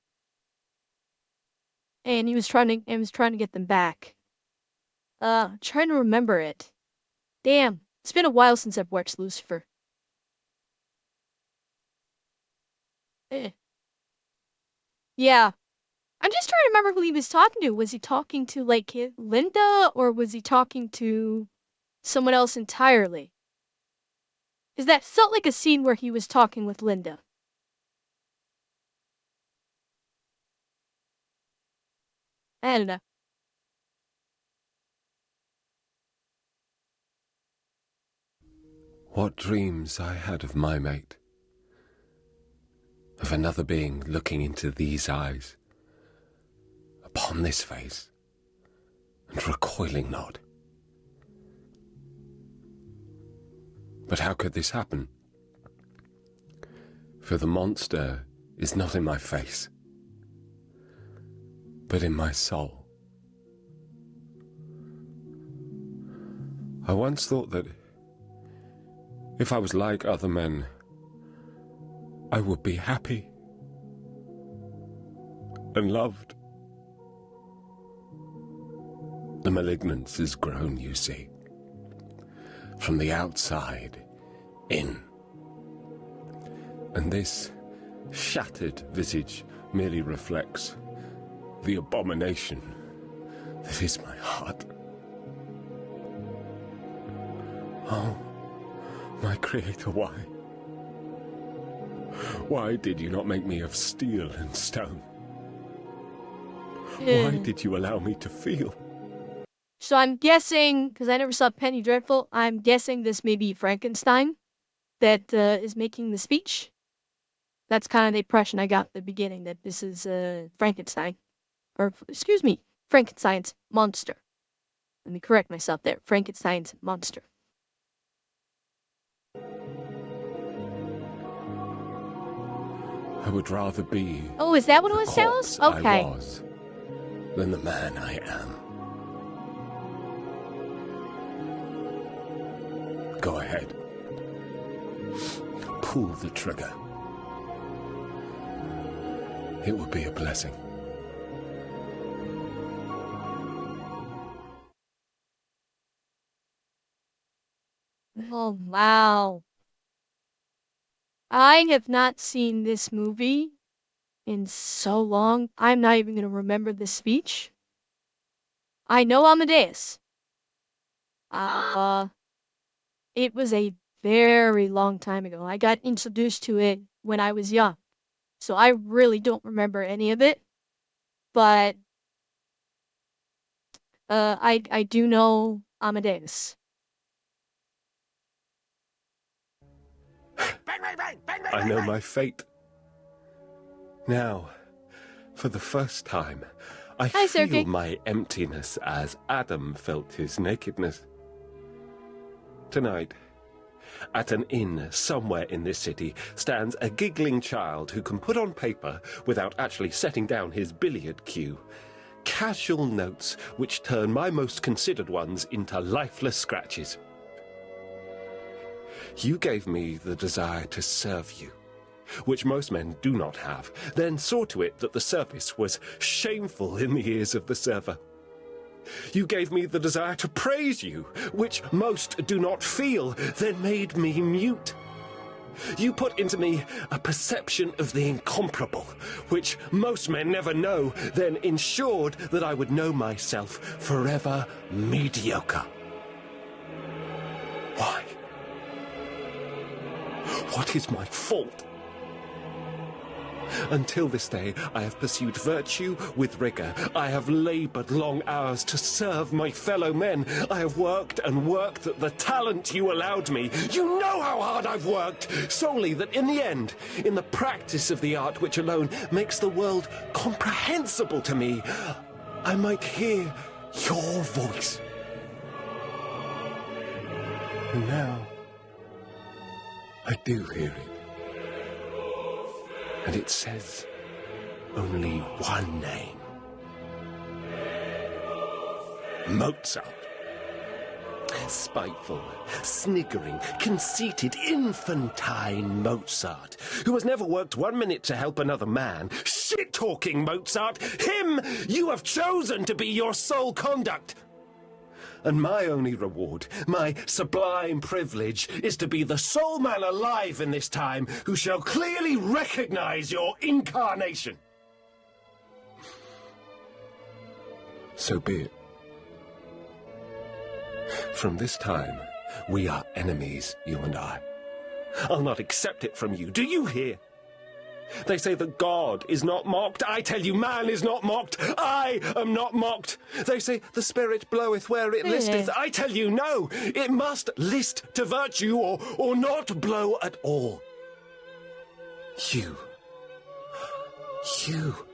And he was trying to get them back. Trying to remember it. Damn, it's been a while since I've watched Lucifer. Yeah. I'm just trying to remember who he was talking to. Was he talking to, like, Linda, or was he talking to someone else entirely? Because that felt like a scene where he was talking with Linda. I don't know. What dreams I had of my mate. Of another being looking into these eyes, upon this face, and recoiling not. But how could this happen? For the monster is not in my face, but in my soul. I once thought that if I was like other men, I would be happy and loved. The malignance has grown, you see, from the outside in. And this shattered visage merely reflects the abomination that is my heart. Oh, my Creator, why? Why did you not make me of steel and stone? Why did you allow me to feel? So I'm guessing, because I never saw Penny Dreadful, I'm guessing this may be Frankenstein that is making the speech. That's kind of the impression I got at the beginning, that this is Frankenstein. Or, excuse me, Frankenstein's monster. Let me correct myself there. Frankenstein's monster. I would rather be Oh, is that what it the was, corpse Salos? Okay. I was than the man I am. Go ahead. Pull the trigger. It would be a blessing. Oh, wow. I have not seen this movie in so long, I'm not even going to remember the speech. I know Amadeus. It was a very long time ago. I got introduced to it when I was young, so I really don't remember any of it. but I do know Amadeus. I know my fate. Now, for the first time, I Hi, feel Sergey. my emptiness as Adam felt his nakedness. Tonight, at an inn somewhere in this city, stands a giggling child who can put on paper, without actually setting down his billiard cue, casual notes which turn my most considered ones into lifeless scratches. You gave me the desire to serve you, which most men do not have, then saw to it that the service was shameful in the ears of the server. You gave me the desire to praise you, which most do not feel, then made me mute. You put into me a perception of the incomparable, which most men never know, then ensured that I would know myself forever mediocre. Why? What is my fault? Until this day, I have pursued virtue with rigor. I have labored long hours to serve my fellow men. I have worked and worked at the talent you allowed me. You know how hard I've worked, solely that in the end, in the practice of the art which alone makes the world comprehensible to me, I might hear your voice. And now, I do hear it. And it says only one name. Mozart. Spiteful, sniggering, conceited, infantine Mozart, who has never worked 1 minute to help another man. Shit-talking Mozart! Him you have chosen to be your sole conduct! And my only reward, my sublime privilege, is to be the sole man alive in this time who shall clearly recognize your incarnation. So be it. From this time, we are enemies, you and I. I'll not accept it from you. Do you hear? They say that God is not mocked. I tell you, man is not mocked. I am not mocked. They say the spirit bloweth where it listeth. I tell you, no. It must list to virtue or not blow at all. You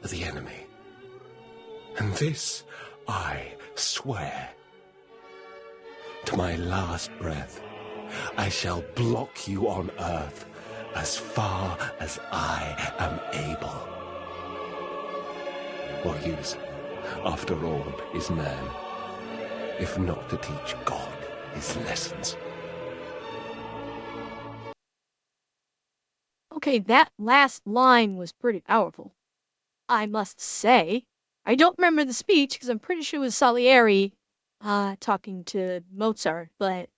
are the enemy. And this I swear. To my last breath, I shall block you on earth as far as I am able. What use, after all, is man, if not to teach God his lessons? Okay, that last line was pretty powerful, I must say. I don't remember the speech because I'm pretty sure it was Salieri talking to Mozart, but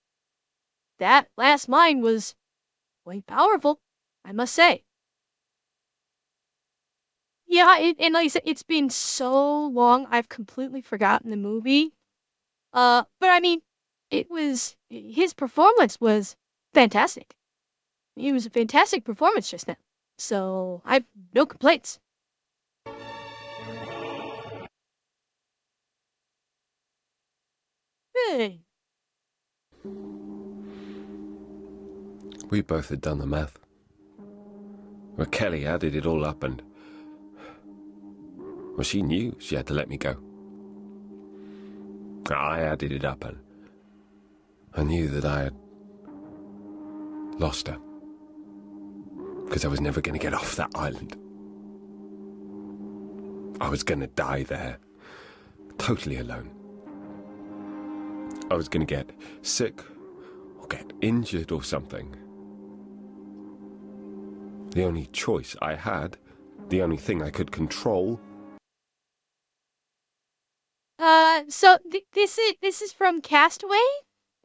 that last line was quite powerful, I must say. Yeah, and like I said, it's been so long, I've completely forgotten the movie. But I mean, his performance was fantastic. It was a fantastic performance just now. So I've no complaints. Hey. We both had done the math. Well, Kelly added it all up and... well, she knew she had to let me go. I added it up and I knew that I had lost her. Because I was never going to get off that island. I was going to die there, totally alone. I was going to get sick or get injured or something. The only choice I had, the only thing I could control. So this is from Castaway,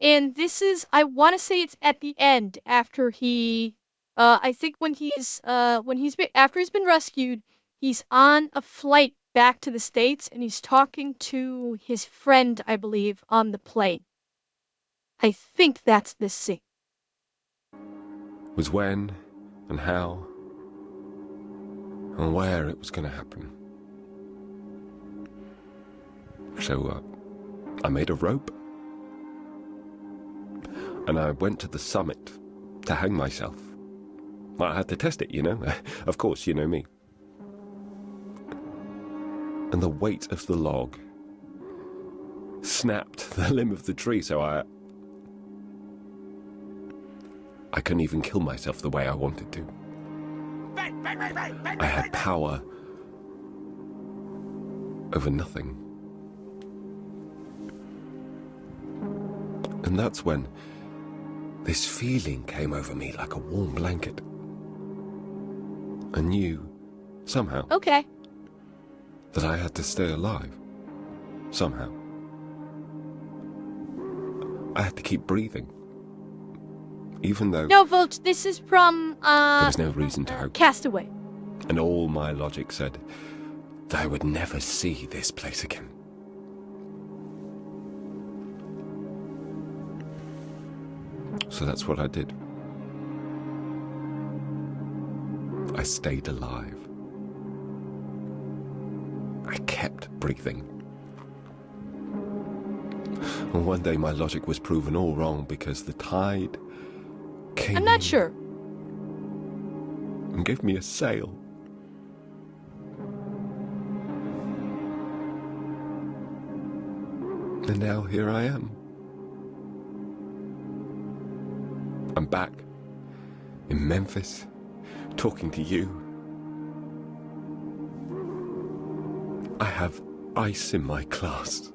and this is, I want to say it's at the end after he, I think after he's been rescued, he's on a flight back to the States and he's talking to his friend, I believe, on the plane. I think that's this scene. Was when and how and where it was going to happen. So I made a rope. And I went to the summit to hang myself. I had to test it, you know. Of course, you know me. And the weight of the log snapped the limb of the tree, so I couldn't even kill myself the way I wanted to. I had power over nothing. And that's when this feeling came over me like a warm blanket. I knew, somehow, Okay. that I had to stay alive. Somehow. I had to keep breathing. Even though No, folks, this is from, there was no reason to hope. Castaway. And all my logic said that I would never see this place again. So that's what I did. I stayed alive. I kept breathing. And one day my logic was proven all wrong because the tide came I'm not in sure. and gave me a sail. And now here I am. I'm back in Memphis, talking to you. I have ice in my glass.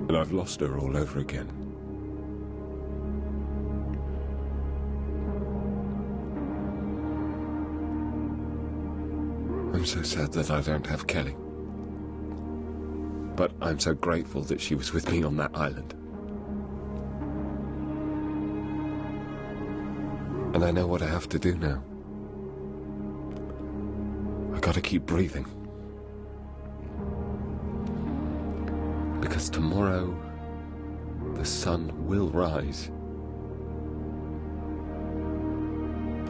And I've lost her all over again. I'm so sad that I don't have Kelly. But I'm so grateful that she was with me on that island. And I know what I have to do now. I gotta keep breathing. Because tomorrow, the sun will rise.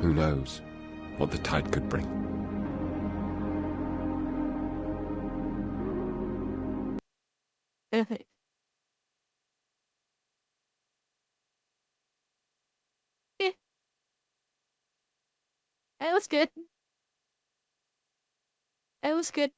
Who knows what the tide could bring? Perfect. Eh. It was good. It was good.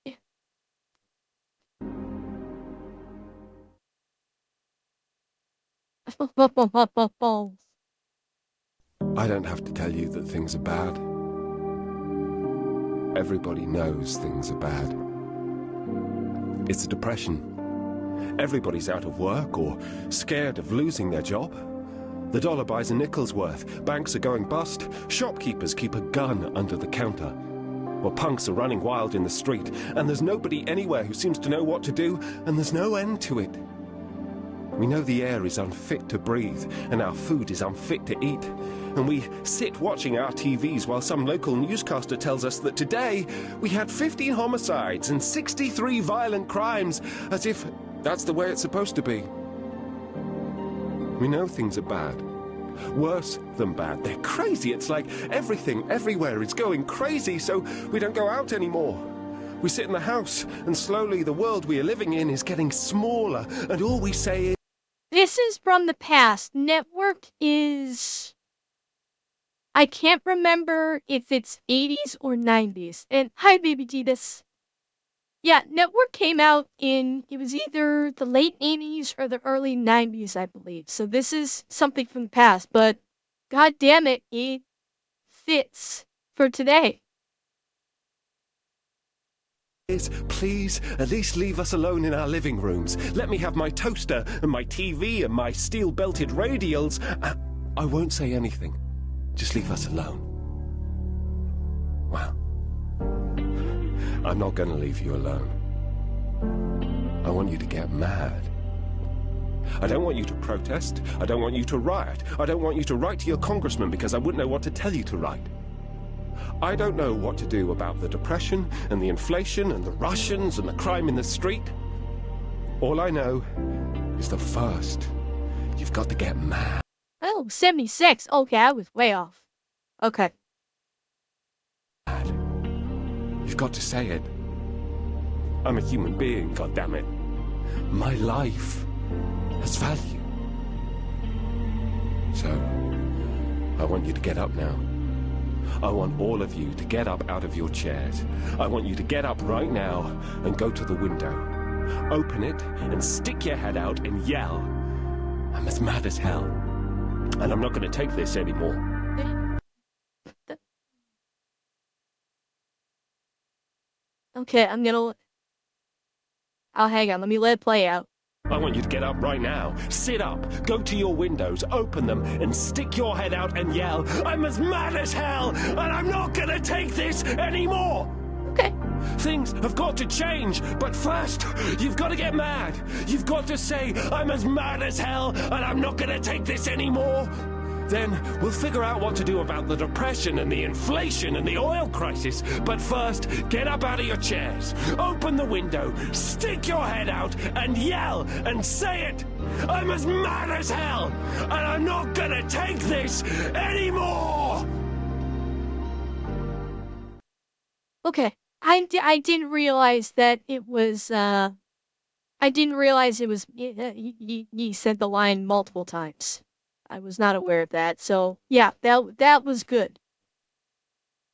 Yeah. Balls. I don't have to tell you that things are bad. Everybody knows things are bad. It's a depression. Everybody's out of work or scared of losing their job. The dollar buys a nickel's worth. Banks are going bust. Shopkeepers keep a gun under the counter. Well, punks are running wild in the street, and there's nobody anywhere who seems to know what to do, and there's no end to it. We know the air is unfit to breathe, and our food is unfit to eat. And we sit watching our TVs while some local newscaster tells us that today we had 15 homicides and 63 violent crimes, as if that's the way it's supposed to be. We know things are bad. Worse than bad. They're crazy. It's like everything, everywhere is going crazy, so we don't go out anymore. We sit in the house, and slowly the world we are living in is getting smaller, and all we say is... This is from the past. Network is... I can't remember if it's 80s or 90s. And hi, baby Jesus. Yeah, Network came out in, it was either the late 80s or the early 90s, I believe. So this is something from the past, but god damn it, it fits for today. Please, at least leave us alone in our living rooms. Let me have my toaster and my TV and my steel-belted radials. I won't say anything. Just leave us alone. Well, I'm not going to leave you alone. I want you to get mad. I don't want you to protest. I don't want you to riot. I don't want you to write to your congressman because I wouldn't know what to tell you to write. I don't know what to do about the depression and the inflation and the Russians and the crime in the street. All I know is that first, you've got to get mad. Oh, 76. Okay, I was way off. Okay. You've got to say it. I'm a human being, goddammit. My life has value. So, I want you to get up now. I want all of you to get up out of your chairs. I want you to get up right now and go to the window. Open it and stick your head out and yell. I'm as mad as hell. And I'm not going to take this anymore. Okay, I'll hang on. Let me let it play out. I want you to get up right now. Sit up, go to your windows, open them, and stick your head out and yell, I'm as mad as hell, and I'm not gonna take this anymore! Okay. Things have got to change, but first, you've got to get mad. You've got to say, I'm as mad as hell, and I'm not gonna take this anymore. Then we'll figure out what to do about the depression and the inflation and the oil crisis. But first, get up out of your chairs, open the window, stick your head out, and yell and say it. I'm as mad as hell, and I'm not gonna take this anymore. Okay. I didn't realize that it was, I didn't realize it was, he said the line multiple times. I was not aware of that. So, yeah, that was good.